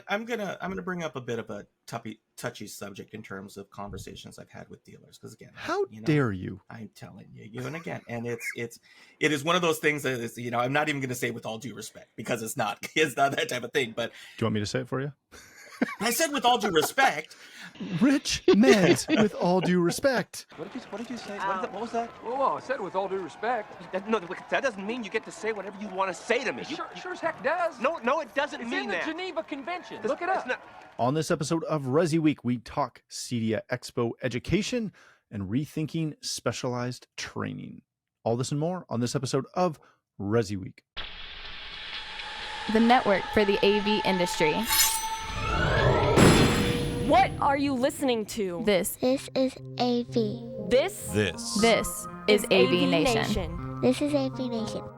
I'm gonna bring up a bit of a touchy subject in terms of conversations I've had with dealers, because again, how dare you? I'm telling you, and again, and it is one of those things that is, I'm not even going to say with all due respect, because it's not that type of thing. But do you want me to say it for you? I said with all due respect. Rich Meds, with all due respect. What did you say? What was that? Well, I said with all due respect. No, that doesn't mean you get to say whatever you want to say to me. Sure as heck does. No, it doesn't it's mean in that. the Geneva Convention. Look it up. On this episode of ResiWeek, we talk CEDIA Expo education and rethinking specialized training. All this and more on this episode of ResiWeek. The network for the AV industry. What are you listening to? This is AV. This is AVNation. This is AVNation.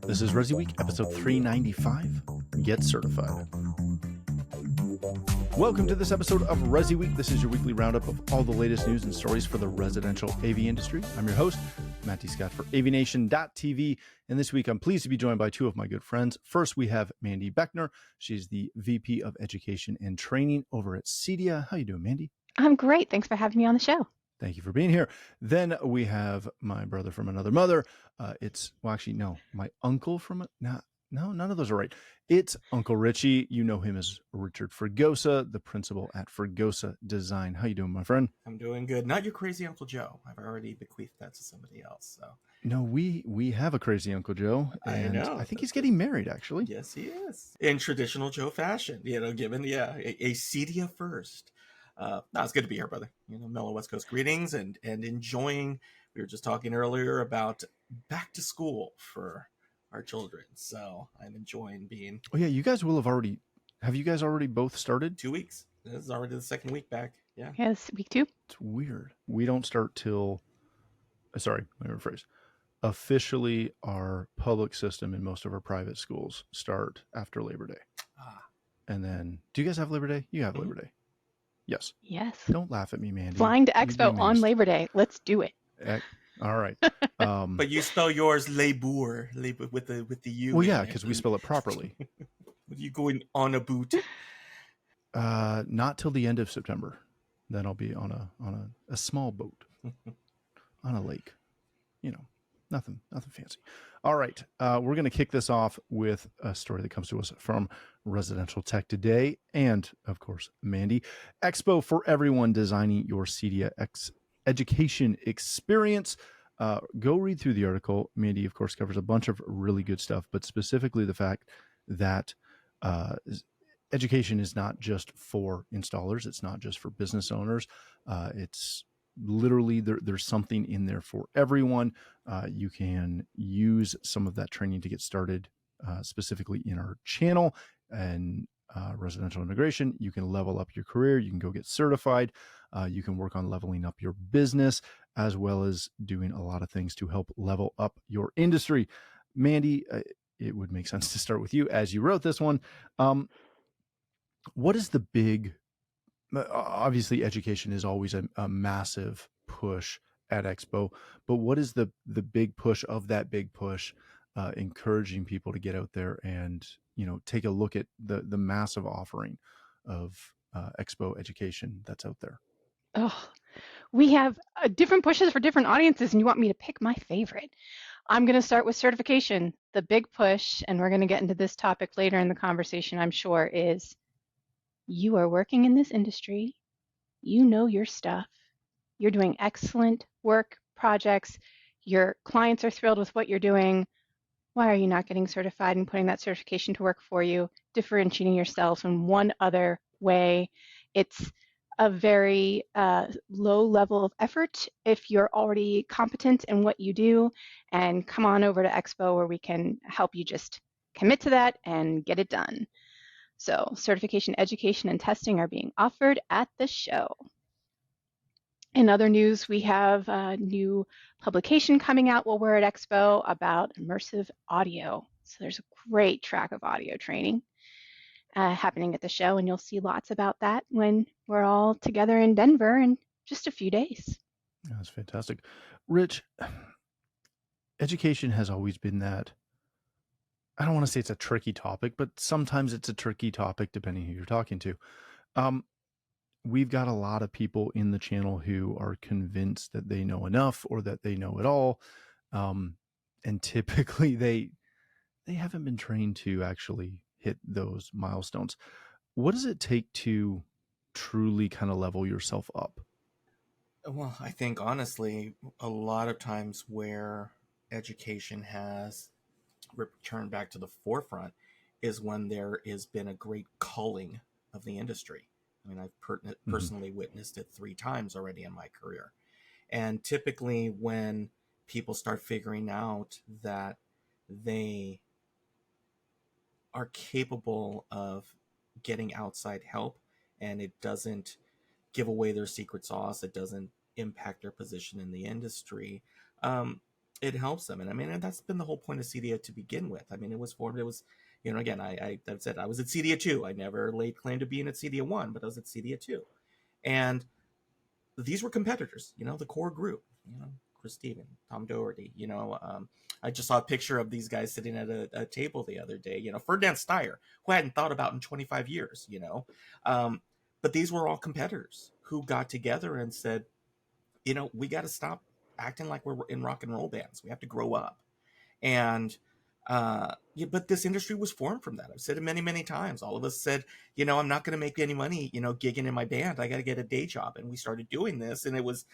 This is ResiWeek, episode 395, Get Certified. Welcome to this episode of ResiWeek. This is your weekly roundup of all the latest news and stories for the residential AV industry. I'm your host, Matty Scott for AVNation.tv, and this week I'm pleased to be joined by two of my good friends. First, we have Mandy Beckner. She's the VP of Education and Training over at CEDIA. How you doing, Mandy? I'm great. Thanks for having me on the show. Thank you for being here. Then we have my brother from another mother. My uncle from none of those are right. It's Uncle Richie. You know him as Richard Fregosa, the principal at Fregosa Design. How you doing, my friend? I'm doing good. Not your crazy Uncle Joe. I've already bequeathed that to somebody else. So no, we have a crazy Uncle Joe, and I know. I think he's getting married, actually. Yes, he is. In traditional Joe fashion, given a CEDIA first. It's good to be here, brother. Mellow West Coast greetings and enjoying. We were just talking earlier about back to school for our children, so I'm enjoying being. Oh yeah, you guys have you guys already both started? 2 weeks. This is already the second week back. Yeah. Yes, week 2. It's weird. We don't start till. Sorry, let me rephrase. Officially, our public system and most of our private schools start after Labor Day. And then, do you guys have Labor Day? You have Labor Day. Yes. Yes. Don't laugh at me, Mandy. Flying to Expo on Labor Day. Let's do it. All right. But you spell yours labor with the U. Well, yeah, because we spell it properly. You going on a boot? Not till the end of September. Then I'll be on a small boat on a lake. Nothing fancy. All right. We're going to kick this off with a story that comes to us from Residential Tech Today and, of course, Mandy. Expo for everyone, designing your CEDIA education experience. Go read through the article. Mandy, of course, covers a bunch of really good stuff, but specifically the fact that education is not just for installers. It's not just for business owners. It's literally there's something in there for everyone. You can use some of that training to get started, specifically in our channel and residential integration. You can level up your career. You can go get certified. You can work on leveling up your business, as well as doing a lot of things to help level up your industry. Mandy, it would make sense to start with you as you wrote this one. What is the big, obviously education is always a massive push at Expo, but what is the big push of that big push, encouraging people to get out there and, take a look at the massive offering of Expo education that's out there? Oh, we have different pushes for different audiences, and you want me to pick my favorite. I'm going to start with certification. The big push, and we're going to get into this topic later in the conversation, I'm sure, is you are working in this industry. You know your stuff. You're doing excellent work, projects. Your clients are thrilled with what you're doing. Why are you not getting certified and putting that certification to work for you, differentiating yourself in one other way? It's a very low level of effort if you're already competent in what you do, and come on over to Expo where we can help you just commit to that and get it done. So certification, education, and testing are being offered at the show. In other news, we have a new publication coming out while we're at Expo about immersive audio. So there's a great track of audio training happening at the show, and you'll see lots about that when we're all together in Denver in just a few days. That's fantastic. Rich, education has always been that I don't want to say it's a tricky topic, but sometimes it's a tricky topic depending who you're talking to. We've got a lot of people in the channel who are convinced that they know enough or that they know it all. And typically they haven't been trained to actually hit those milestones. What does it take to truly kind of level yourself up? Well, I think honestly, a lot of times where education has returned back to the forefront is when there has been a great culling of the industry. I mean, I've personally witnessed it 3 times already in my career. And typically, when people start figuring out that they are capable of getting outside help and it doesn't give away their secret sauce, it doesn't impact their position in the industry, it helps them. And I mean, and that's been the whole point of CEDIA to begin with. I mean, it was, again, I've said I was at CEDIA 2. I never laid claim to being at CEDIA 1, but I was at CEDIA 2. And these were competitors, the core group, Chris Steven, Tom Doherty, I just saw a picture of these guys sitting at a table the other day, Ferdinand Steyer, who I hadn't thought about in 25 years, but these were all competitors who got together and said, we got to stop acting like we're in rock and roll bands. We have to grow up. And but this industry was formed from that. I've said it many, many times. All of us said, I'm not going to make any money, gigging in my band. I got to get a day job. And we started doing this. And it was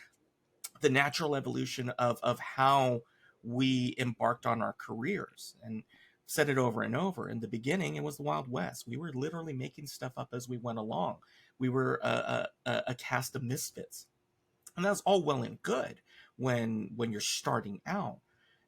the natural evolution of how we embarked on our careers. And said it over and over. In the beginning, it was the Wild West. We were literally making stuff up as we went along. We were a cast of misfits. And that's all well and good when you're starting out.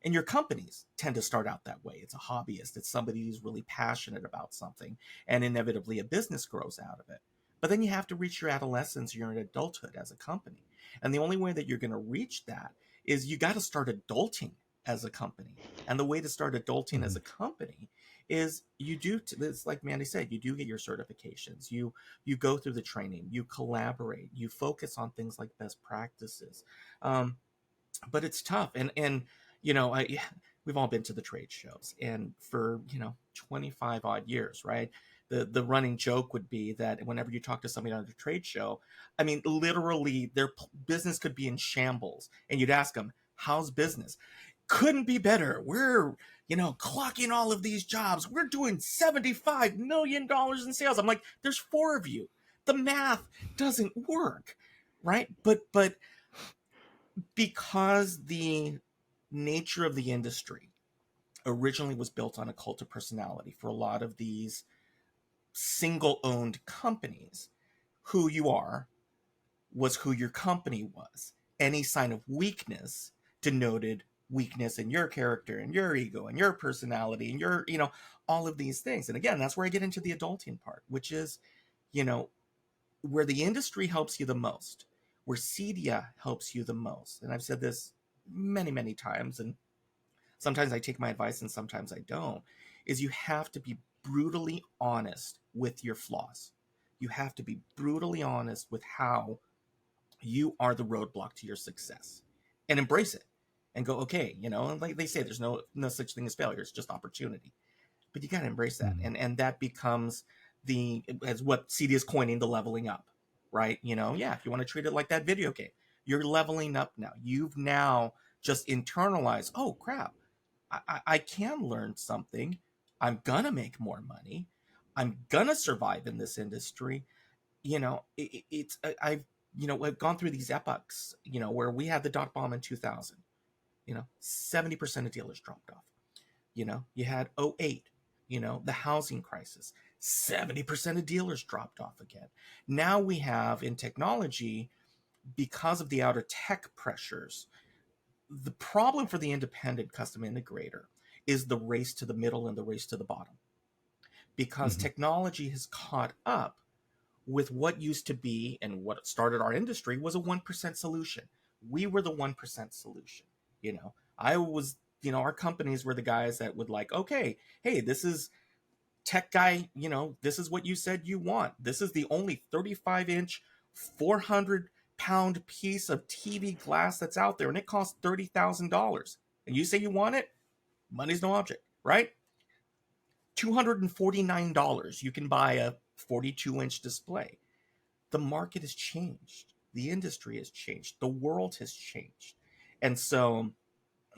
And your companies tend to start out that way. It's a hobbyist. It's somebody who's really passionate about something. And inevitably a business grows out of it. But then you have to reach your adolescence, your adulthood as a company. And the only way that you're going to reach that is you got to start adulting as a company. And the way to start adulting as a company is it's like Mandy said, you do get your certifications, you go through the training, you collaborate, you focus on things like best practices. But it's tough. And we've all been to the trade shows, and for 25 odd years, right? The running joke would be that whenever you talk to somebody on a trade show, I mean, literally their business could be in shambles, and you'd ask them, how's business? Couldn't be better. We're clocking all of these jobs. We're doing $75 million in sales. I'm like, there's 4 of you. The math doesn't work, right? But because the nature of the industry originally was built on a cult of personality for a lot of these single-owned companies, who you are was who your company was. Any sign of weakness denoted weakness in your character and your ego and your personality and your, all of these things. And again, that's where I get into the adulting part, which is, where the industry helps you the most, where CEDIA helps you the most. And I've said this many, many times, and sometimes I take my advice and sometimes I don't, is you have to be brutally honest with your flaws. You have to be brutally honest with how you are the roadblock to your success, and embrace it and go, okay, like they say, there's no such thing as failure. It's just opportunity. But you got to embrace that. And that becomes as what CEDIA is coining, the leveling up, right? If you want to treat it like that video game, you're leveling up now. You've now just internalized, oh crap, I can learn something. I'm going to make more money. I'm going to survive in this industry. I've gone through these epochs, where we had the dot bomb in 2000, 70% of dealers dropped off. You had 08, the housing crisis, 70% of dealers dropped off again. Now we have in technology, because of the outer tech pressures, the problem for the independent custom integrator is the race to the middle and the race to the bottom, because technology has caught up with what used to be, and what started our industry was a 1% solution. We were the 1% solution. I was, our companies were the guys that would like, okay, hey, this is tech guy, this is what you said you want. This is the only 35-inch, 400-pound piece of TV glass that's out there, and it costs $30,000. And you say you want it? Money's no object, right? $249, you can buy a 42-inch display. The market has changed. The industry has changed. The world has changed. And so,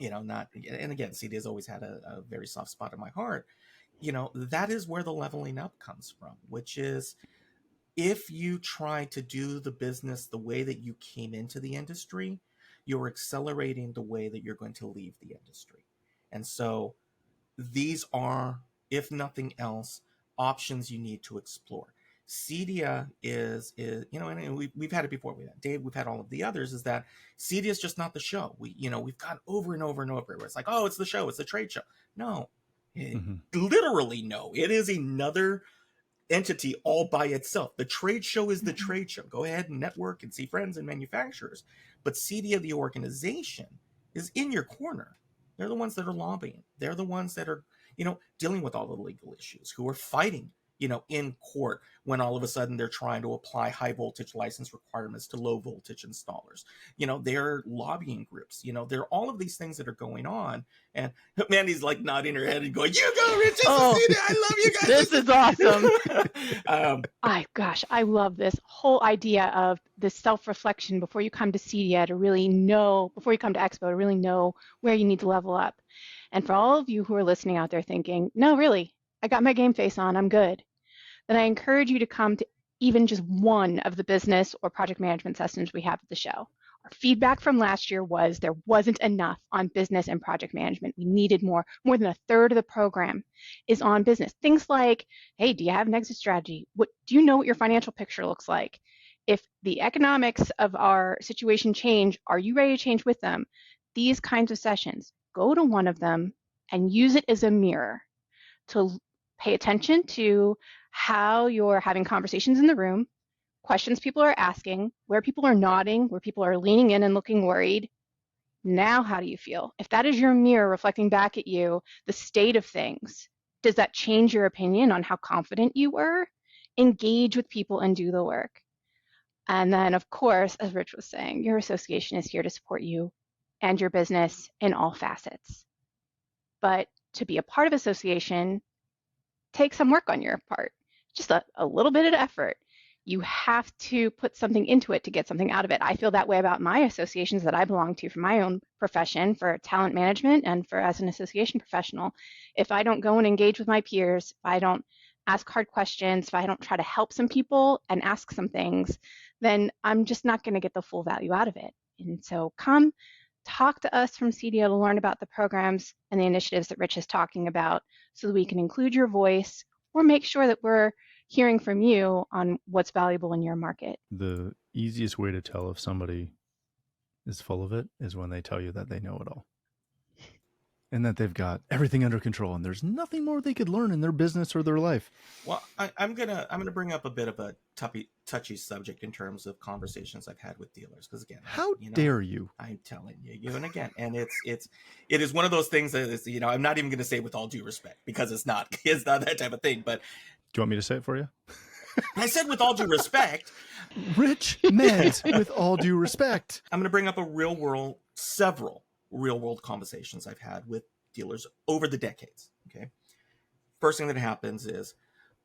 and again, CEDIA has always had a very soft spot in my heart. That is where the leveling up comes from, which is, if you try to do the business the way that you came into the industry, you're accelerating the way that you're going to leave the industry. And so these are, if nothing else, options you need to explore. CEDIA is and we've had it before. We had Dave, we've had all of the others. Is that CEDIA is just not the show. We've gone over and over and over where it's like, oh, it's the show, it's the trade show. No, literally no. It is another entity all by itself. The trade show is the trade show. Go ahead and network and see friends and manufacturers. But CEDIA, the organization, is in your corner. They're the ones that are lobbying. They're the ones that are, dealing with all the legal issues, who are fighting, in court when all of a sudden they're trying to apply high voltage license requirements to low voltage installers. They're lobbying groups. There are all of these things that are going on. And Mandy's like nodding her head and going, "You go, Rich. I love you guys. This is awesome." I love this whole idea of the self-reflection before you come to CEDIA to really know, before you come to Expo, to really know where you need to level up. And for all of you who are listening out there thinking, no, really, I got my game face on, I'm good, then I encourage you to come to even just one of the business or project management sessions we have at the show. Our feedback from last year was there wasn't enough on business and project management. We needed more. More than a third of the program is on business. Things like, hey, do you have an exit strategy? Do you know what your financial picture looks like? If the economics of our situation change, are you ready to change with them? These kinds of sessions, go to one of them and use it as a mirror to pay attention to how you're having conversations in the room, questions people are asking, where people are nodding, where people are leaning in and looking worried. Now, how do you feel? If that is your mirror reflecting back at you the state of things, does that change your opinion on how confident you were? Engage with people and do the work. And then, of course, as Rich was saying, your association is here to support you and your business in all facets. But to be a part of association takes some work on your part, just a little bit of effort. You have to put something into it to get something out of it. I feel that way about my associations that I belong to for my own profession, for talent management and for as an association professional. If I don't go and engage with my peers, if I don't ask hard questions, if I don't try to help some people and ask some things, then I'm just not going to get the full value out of it. And so come talk to us from CEDIA to learn about the programs and the initiatives that Rich is talking about so that we can include your voice or make sure that we're hearing from you on what's valuable in your market. The easiest way to tell if somebody is full of it is when they tell you that they know it all and that they've got everything under control and there's nothing more they could learn in their business or their life. Well, I'm gonna bring up a bit of a touchy subject in terms of conversations I've had with dealers, because again, how dare you? I'm telling you, and again, and it is one of those things that is, I'm not even going to say with all due respect, because it's not that type of thing. But do you want me to say it for you? I said with all due respect. Rich meant with all due respect. I'm going to bring up several real world conversations I've had with dealers over the decades. Okay. First thing that happens is,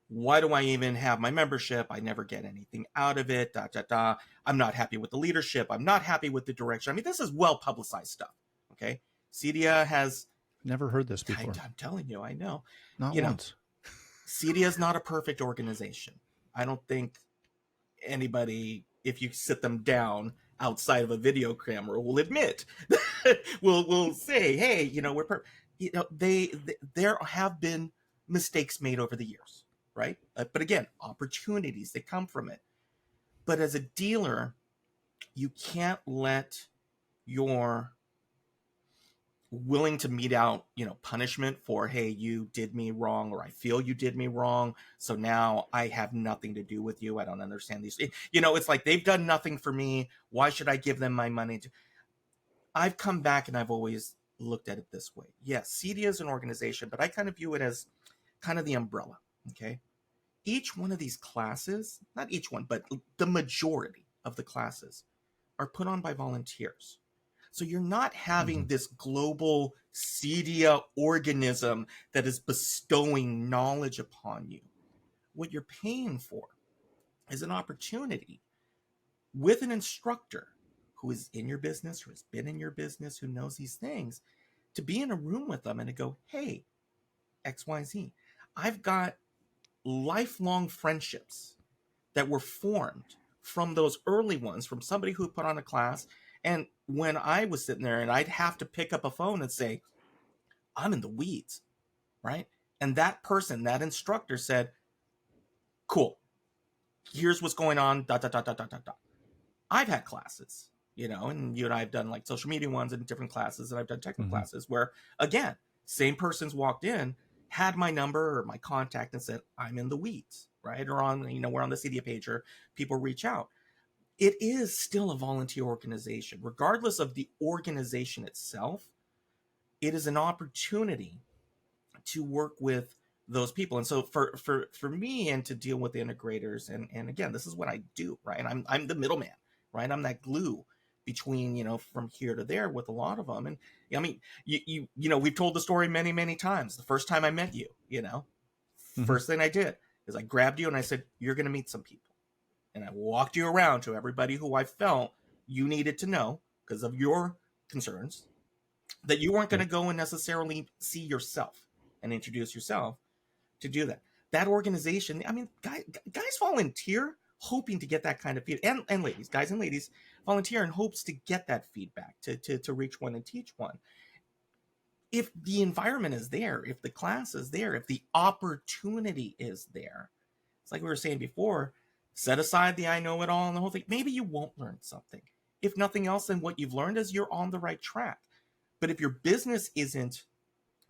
why do I even have my membership? I never get anything out of it. I'm not happy with the leadership. I'm not happy with the direction. I mean, this is well publicized stuff. Okay. CEDIA has never heard this before. I'm telling you, I know. Not once. CEDIA is not a perfect organization. I don't think anybody, if you sit them down outside of a video camera, will admit, will say, hey, there have been mistakes made over the years, right? But again, opportunities that come from it. But as a dealer, you can't let your willing to mete out, punishment for, hey, you did me wrong, or I feel you did me wrong, so now I have nothing to do with you. I don't understand these. It's like they've done nothing for me. Why should I give them my money? I've come back and I've always looked at it this way. Yes, CEDIA is an organization, but I kind of view it as kind of the umbrella. Okay, each one of these classes, not each one, but the majority of the classes are put on by volunteers. So you're not having this global CEDIA organism that is bestowing knowledge upon you. What you're paying for is an opportunity with an instructor who is in your business, who has been in your business, who knows these things, to be in a room with them and to go, hey, XYZ, I've got lifelong friendships that were formed from those early ones, from somebody who put on a class. And when I was sitting there and I'd have to pick up a phone and say, I'm in the weeds, right? And that person, that instructor said, cool, here's what's going on, dot, dot, dot, dot, dot, dot, dot. I've had classes, and you and I have done like social media ones and different classes, and I've done technical classes where, again, same person's walked in, had my number or my contact and said, I'm in the weeds, right? Or on, we're on the CEDIA page, or people reach out. It is still a volunteer organization. Regardless of the organization itself, it is an opportunity to work with those people. And so for me, and to deal with integrators, and again, this is what I do, right? And I'm the middleman, right? I'm that glue between, from here to there with a lot of them. And I mean, we've told the story many, many times. The first time I met you, first thing I did is I grabbed you and I said, you're going to meet some people. And I walked you around to everybody who I felt you needed to know because of your concerns, that you weren't going to go and necessarily see yourself and introduce yourself to do that. That organization, I mean, guys volunteer hoping to get that kind of feedback. And ladies, guys and ladies volunteer in hopes to get that feedback, to reach one and teach one. If the environment is there, if the class is there, if the opportunity is there, it's like we were saying before, set aside the I know it all and the whole thing. Maybe you won't learn something. If nothing else, then what you've learned is you're on the right track. But if your business isn't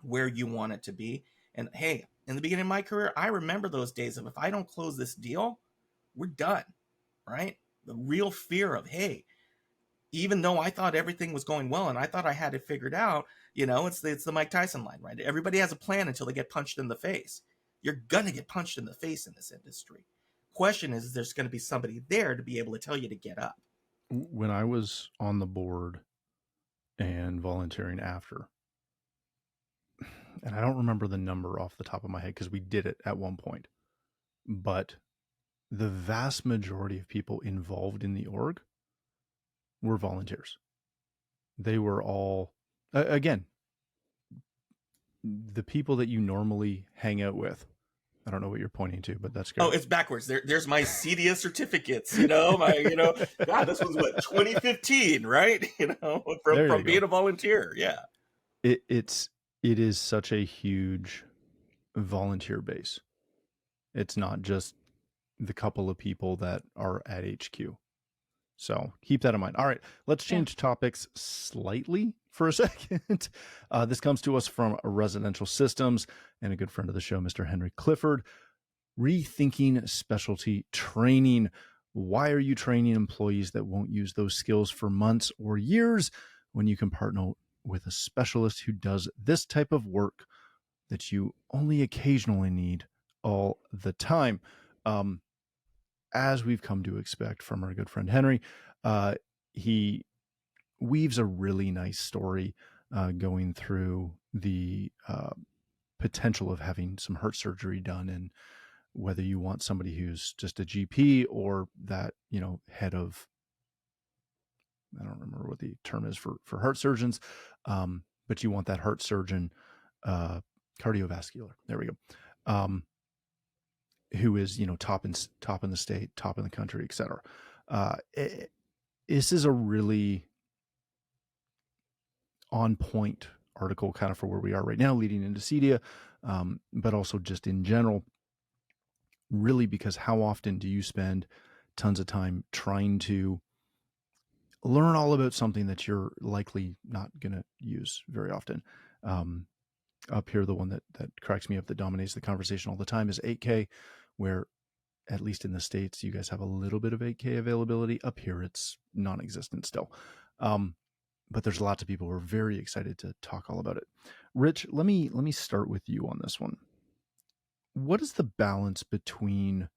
where you want it to be, and hey, in the beginning of my career, I remember those days of if I don't close this deal, we're done, right? The real fear of, hey, even though I thought everything was going well and I thought I had it figured out, it's the Mike Tyson line, right? Everybody has a plan until they get punched in the face. You're going to get punched in the face in this industry. Question is there's going to be somebody there to be able to tell you to get up. When I was on the board and volunteering after, and I don't remember the number off the top of my head because we did it at one point, but the vast majority of people involved in the org were volunteers. They were all, again, the people that you normally hang out with. I don't know what you're pointing to, but that's good. Oh, it's backwards. There's my CEDIA certificates, God, this was what, 2015, right? From being a volunteer. Yeah. It is such a huge volunteer base. It's not just the couple of people that are at HQ. So keep that in mind. All right, let's change topics slightly for a second. This comes to us from Residential Systems and a good friend of the show, Mr. Henry Clifford. Rethinking specialty training. Why are you training employees that won't use those skills for months or years when you can partner with a specialist who does this type of work that you only occasionally need all the time? As we've come to expect from our good friend Henry, he weaves a really nice story going through the potential of having some heart surgery done, and whether you want somebody who's just a GP or that, head of, I don't remember what the term is for heart surgeons, but you want that heart surgeon, cardiovascular, there we go, who is, top in the state, top in the country, et cetera. This is a really on point article kind of for where we are right now, leading into CEDIA, but also just in general, really, because how often do you spend tons of time trying to learn all about something that you're likely not going to use very often? Up here, the one that cracks me up, that dominates the conversation all the time, is 8K, where, at least in the States, you guys have a little bit of 8K availability. Up here, it's non-existent still. But there's lots of people who are very excited to talk all about it. Rich, let me start with you on this one. What is the balance between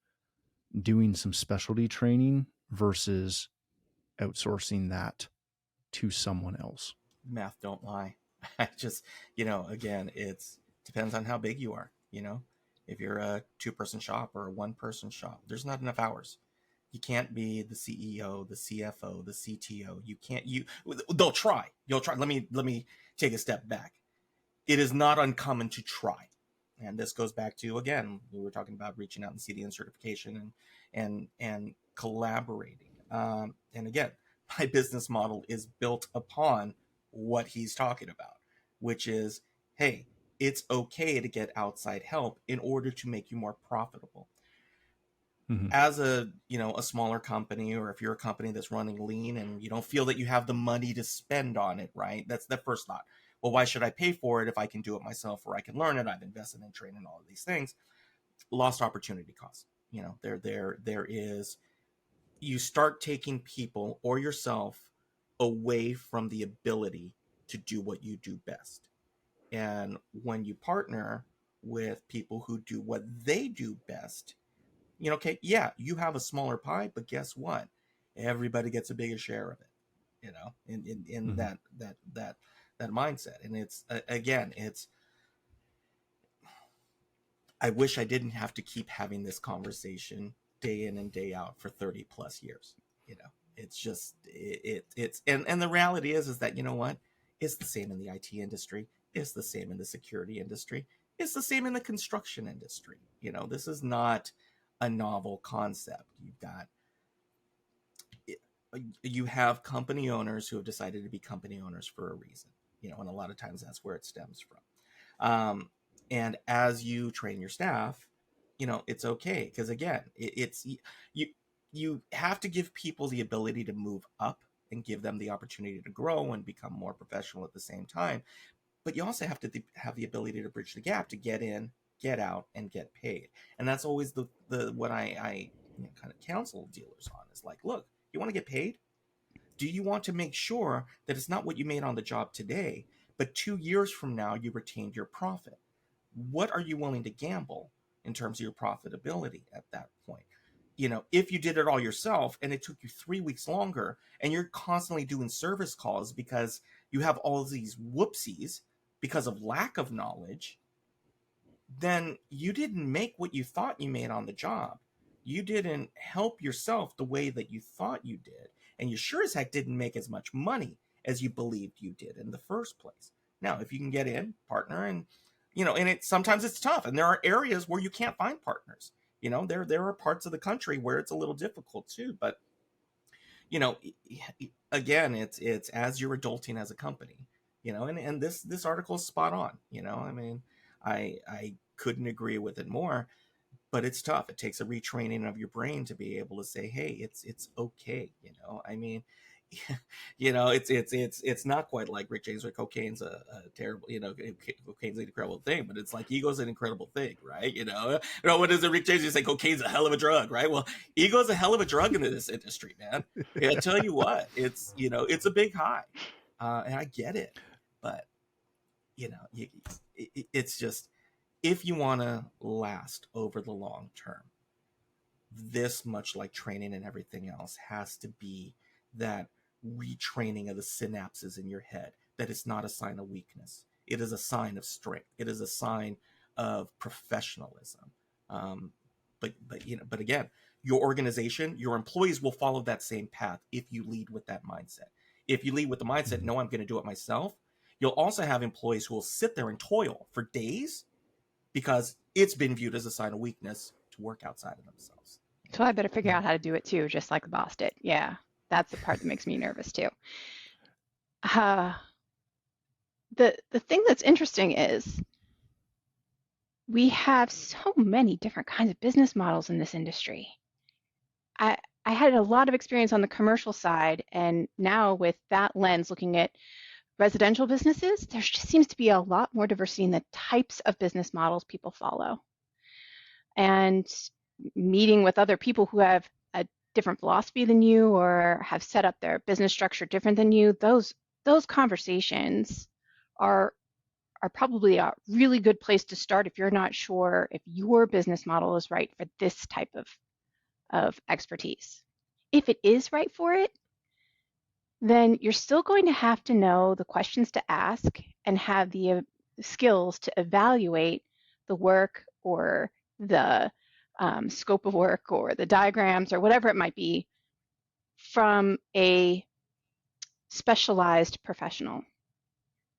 doing some specialty training versus outsourcing that to someone else. Math don't lie. I just, again, it's depends on how big you are. If you're a 2-person shop or a 1-person shop, there's not enough hours. You can't be the CEO, the CFO, the CTO. They'll try. You'll try. Let me take a step back. It is not uncommon to try. And this goes back to, again, we were talking about reaching out and CEDIA certification and collaborating. And again, my business model is built upon what he's talking about, which is, hey, it's okay to get outside help in order to make you more profitable. Mm-hmm. As a smaller company, or if you're a company that's running lean and you don't feel that you have the money to spend on it, right? That's the first thought. Well, why should I pay for it if I can do it myself, or I can learn it? I've invested in training, all of these things. Lost opportunity cost. There is, you start taking people or yourself away from the ability to do what you do best. And when you partner with people who do what they do best, okay, yeah, you have a smaller pie, but guess what? Everybody gets a bigger share of it, in mm-hmm. that mindset. And it's, again, I wish I didn't have to keep having this conversation day in and day out for 30 plus years. It's just, it's, and the reality is that, what? It's the same in the IT industry. It's the same in the security industry. It's the same in the construction industry. This is not a novel concept. You have company owners who have decided to be company owners for a reason, and a lot of times that's where it stems from. And as you train your staff, it's okay. Because again, it's you have to give people the ability to move up and give them the opportunity to grow and become more professional at the same time. But you also have to have the ability to bridge the gap to get in, get out, and get paid. And that's always the what I kind of counsel dealers on, is like, look, you want to get paid? Do you want to make sure that it's not what you made on the job today, but 2 years from now you retained your profit? What are you willing to gamble in terms of your profitability at that point? If you did it all yourself and it took you 3 weeks longer, and you're constantly doing service calls because you have all of these whoopsies because of lack of knowledge, then you didn't make what you thought you made on the job. You didn't help yourself the way that you thought you did. And you sure as heck didn't make as much money as you believed you did in the first place. Now, if you can get in, partner, and and sometimes it's tough, and there are areas where you can't find partners. There are parts of the country where it's a little difficult too. But again, it's as you're adulting as a company, and this article is spot on. I couldn't agree with it more. But it's tough. It takes a retraining of your brain to be able to say, hey, it's okay. It's not quite like Rick James, where cocaine's a terrible, cocaine's an incredible thing, but it's like ego's an incredible thing, right? What is it? Rick James, you say cocaine's a hell of a drug, right? Well, ego's a hell of a drug in this industry, man. I tell you what, it's a big high, and I get it, but it's just, if you want to last over the long term, this, much like training and everything else, has to be that retraining of the synapses in your head, that it's not a sign of weakness. It is a sign of strength. It is a sign of professionalism. But again, your organization, your employees will follow that same path if you lead with that mindset. If you lead with the mindset, no, I'm going to do it myself, you'll also have employees who will sit there and toil for days because it's been viewed as a sign of weakness to work outside of themselves. So I better figure out how to do it too, just like the boss did. Yeah, that's the part that makes me nervous too. The thing that's interesting is we have so many different kinds of business models in this industry. I had a lot of experience on the commercial side, and now with that lens, looking at residential businesses, there just seems to be a lot more diversity in the types of business models people follow. And meeting with other people who have a different philosophy than you, or have set up their business structure different than you, those conversations are probably a really good place to start if you're not sure if your business model is right for this type of expertise. If it is right for it, then you're still going to have to know the questions to ask and have the skills to evaluate the work or the scope of work or the diagrams or whatever it might be from a specialized professional.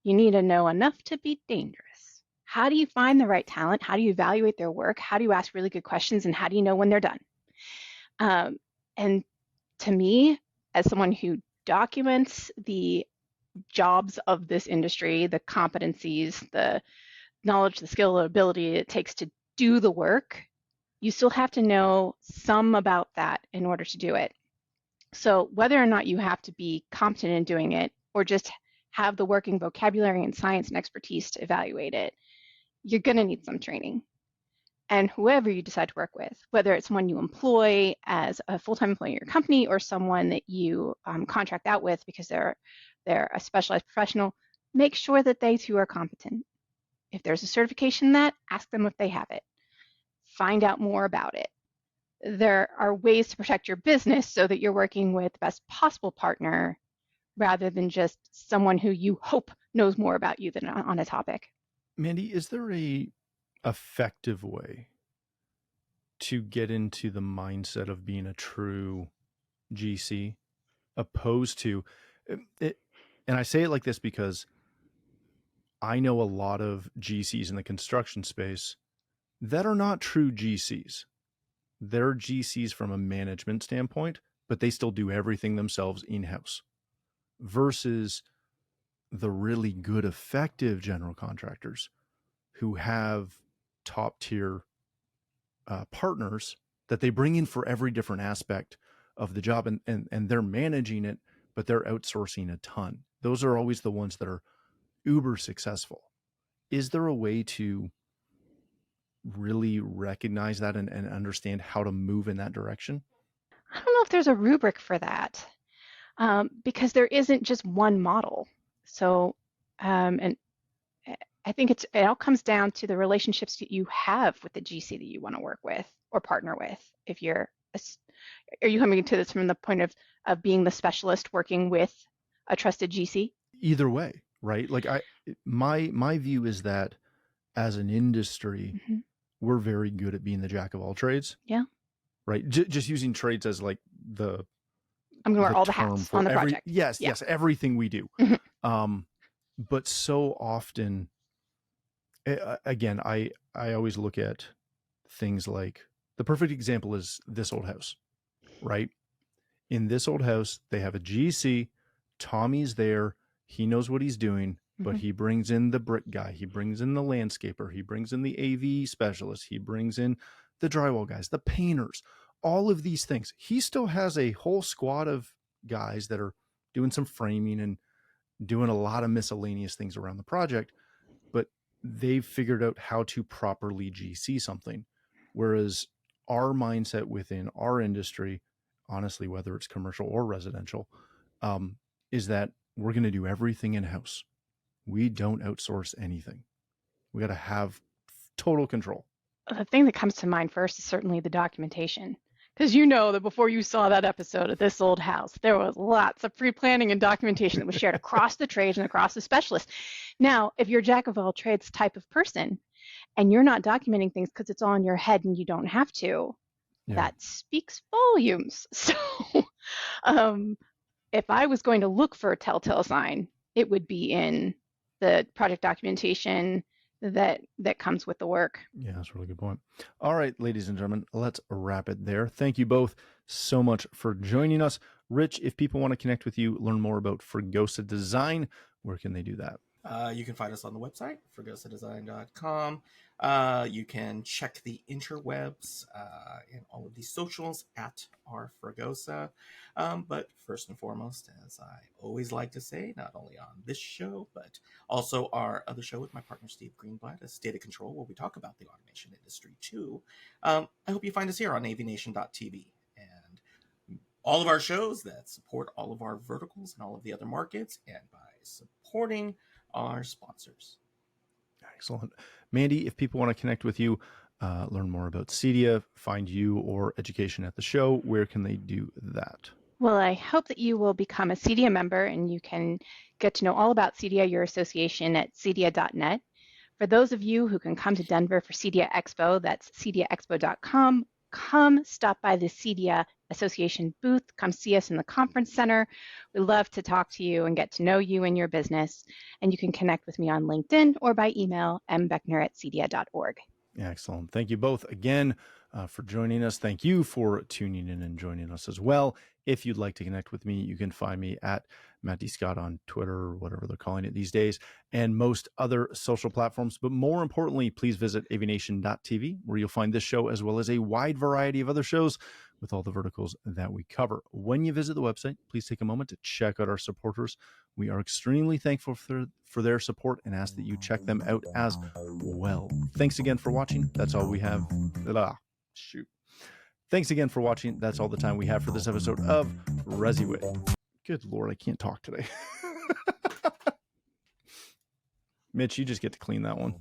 You need to know enough to be dangerous. How do you find the right talent? How do you evaluate their work? How do you ask really good questions? And how do you know when they're done? And to me, as someone who documents the jobs of this industry, the competencies, the knowledge, the skill, the ability it takes to do the work, you still have to know some about that in order to do it. So whether or not you have to be competent in doing it or just have the working vocabulary and science and expertise to evaluate it, you're going to need some training. And whoever you decide to work with, whether it's someone you employ as a full-time employee in your company or someone that you contract out with because they're a specialized professional, make sure that they too are competent. If there's a certification in that, ask them if they have it. Find out more about it. There are ways to protect your business so that you're working with the best possible partner rather than just someone who you hope knows more about you than on a topic. Mandy, is there a effective way to get into the mindset of being a true GC opposed to it? And I say it like this because I know a lot of GCs in the construction space that are not true GCs. They're GCs from a management standpoint, but they still do everything themselves in-house versus the really good, effective general contractors who have top tier partners that they bring in for every different aspect of the job, and they're managing it, but they're outsourcing a ton. Those are always the ones that are uber successful. Is there a way to really recognize that and understand how to move in that direction? I don't know if there's a rubric for that because there isn't just one model. So, and I think it all comes down to the relationships that you have with the GC that you want to work with or partner with. If you're, are you coming to this from the point of being the specialist working with a trusted GC? Either way, right? Like my view is that as an industry, we're very good at being the jack of all trades. Yeah. Right. Just using trades as like I'm going to wear all the hats on the project. Yes. Yeah. Yes. Everything we do. But so often, again, I always look at things like the perfect example is this old house, right? In this old house, they have a GC. Tommy's there. He knows what he's doing, but he brings in the brick guy. He brings in the landscaper. He brings in the AV specialist. He brings in the drywall guys, the painters, all of these things. He still has a whole squad of guys that are doing some framing and doing a lot of miscellaneous things around the project, but they've figured out how to properly GC something. Whereas our mindset within our industry, honestly, whether it's commercial or residential, is that we're going to do everything in-house. We don't outsource anything. We got to have total control. The thing that comes to mind first is certainly the documentation. Because you know that before you saw that episode of This Old House, there was lots of pre-planning and documentation that was shared across the trades and across the specialists. Now, if you're a jack of all trades type of person and you're not documenting things because it's all in your head and you don't have to, that speaks volumes. So if I was going to look for a telltale sign, it would be in the project documentation that comes with the work. Yeah, that's a really good point. All right, ladies and gentlemen, let's wrap it there. Thank you both so much for joining us. Rich, if people want to connect with you, learn more about Fregosa Design, where can they do that? You can find us on the website, fregosadesign.com. You can check the interwebs and all of these socials at our Fregosa. But first and foremost, as I always like to say, not only on this show, but also our other show with my partner, Steve Greenblatt, a State of Control, where we talk about the automation industry too. I hope you find us here on AVNation.tv. And all of our shows that support all of our verticals and all of the other markets, and by supporting our sponsors. Excellent. Mandy, if people want to connect with you, learn more about CEDIA, find you or education at the show, where can they do that? Well, I hope that you will become a CEDIA member and you can get to know all about CEDIA, your association, at cedia.net. For those of you who can come to Denver for CEDIA Expo, that's cediaexpo.com. Come stop by the CEDIA Association booth. Come see us in the conference center. We love to talk to you and get to know you and your business. And you can connect with me on LinkedIn or by email, mbeckner@cedia.org. Excellent. Thank you both again for joining us. Thank you for tuning in and joining us as well. If you'd like to connect with me, you can find me at Matt D. Scott on Twitter or whatever they're calling it these days, and most other social platforms. But more importantly, please visit AVNation.tv, where you'll find this show as well as a wide variety of other shows with all the verticals that we cover. When you visit the website, please take a moment to check out our supporters. We are extremely thankful for their support and ask that you check them out as well. Thanks again for watching. That's all we have. Thanks again for watching. That's all the time we have for this episode of ResiWeek. Good Lord, I can't talk today. Mitch, you just get to clean that one.